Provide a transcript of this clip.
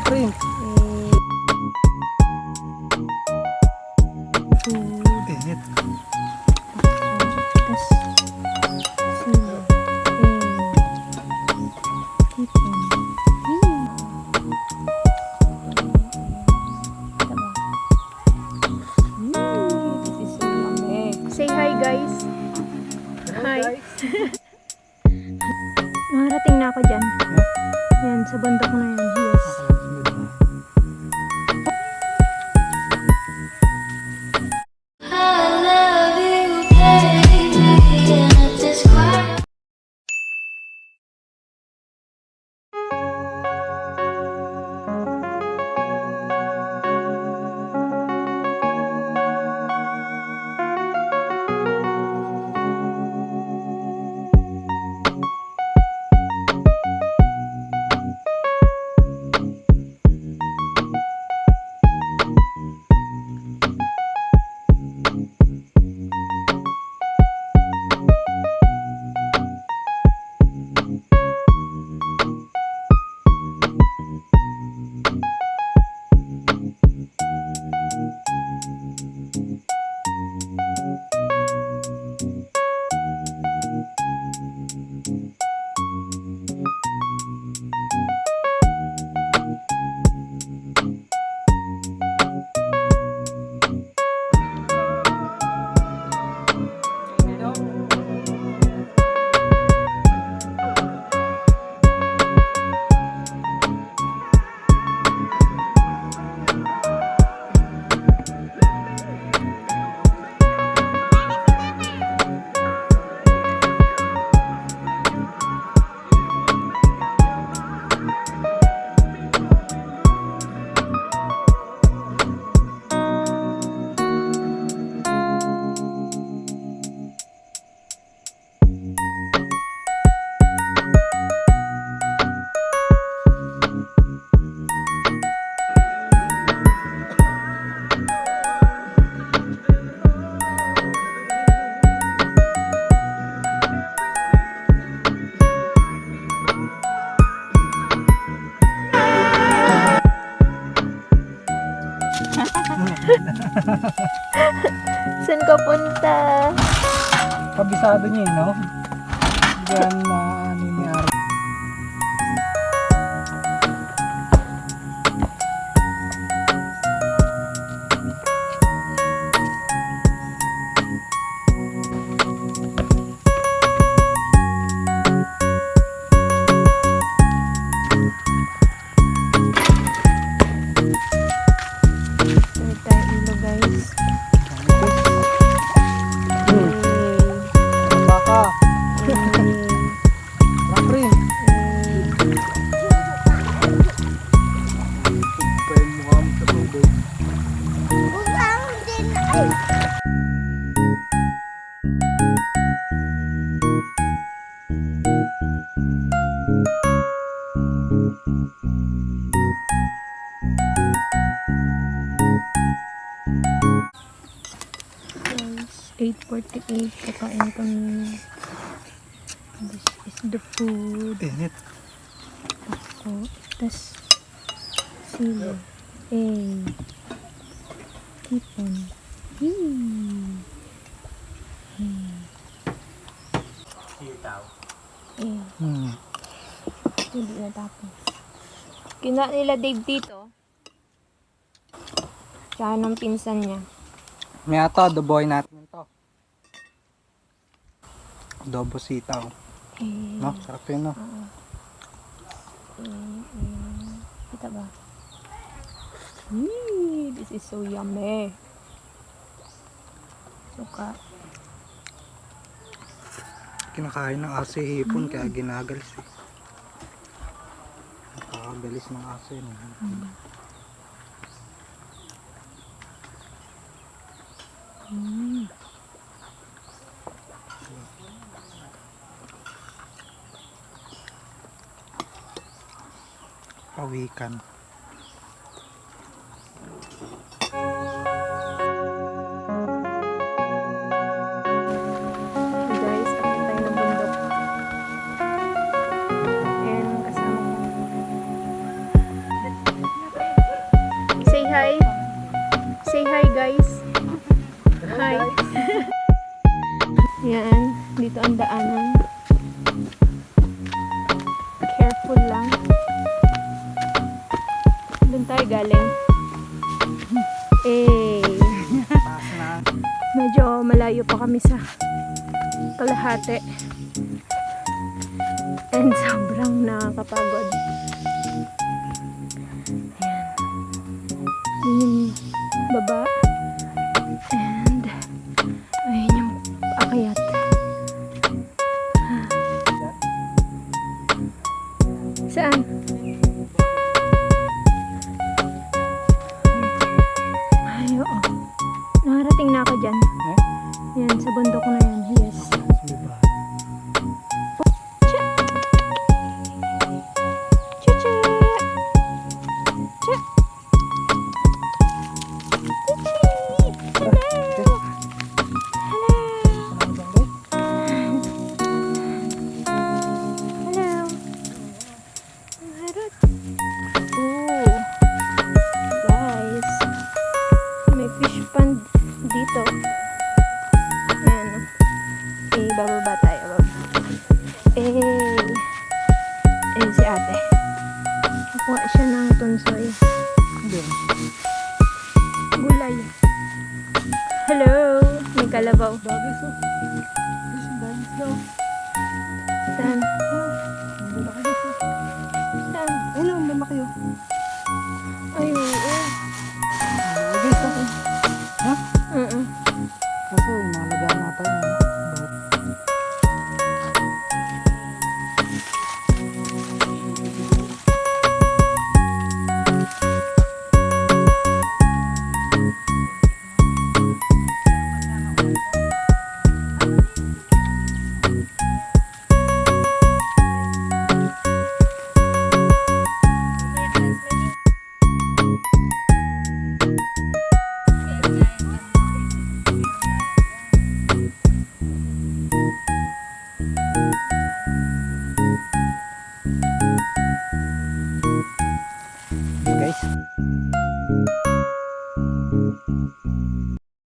Print. Init. Say hi guys. Hi. Nakarating na ako dyan. Yan, sa bundok na yan. Yes. Saan ka punta? Kabisado niya no? Diyan na nangyayari. Guys, 8:48. Kakain kami. This is the food. Init. Ako. Tas sila. Tipon. Hindi na tapos. Kina nila Dave dito. Tsaka ng pinsan niya. May ato, adoboy natin ito. Adobo sitaw. No, sarap yun no? Kita ba? This is so yummy. Suka. Kinakain ng aso hipon kaya ginagalis eh. Nakakagalis ng aso yun. Pawikan. Guys, ako tayo ng bundok. And kasama ko. kalahati. And sobrang nakakapagod. Ayan. Yun yung baba. And ayun yung akyat. Saan? Ay, oo. Nakarating na ako dyan. Yan, sa bundok na yan. Yes. Cha! Cha! Cha! Cha! Hello. Harap. Oh. Guys. May fish pond dito. Ayan. Eh, bababa tayo. Eh. Eh, si ate. Nakuha siya ng tunsoy. Gulay. Hello. May kalabaw. Saan? Saan? Ayun, malaki yun. Ay, oo. Ha? Oo. Kaso, inalagaan natin yun. Guys,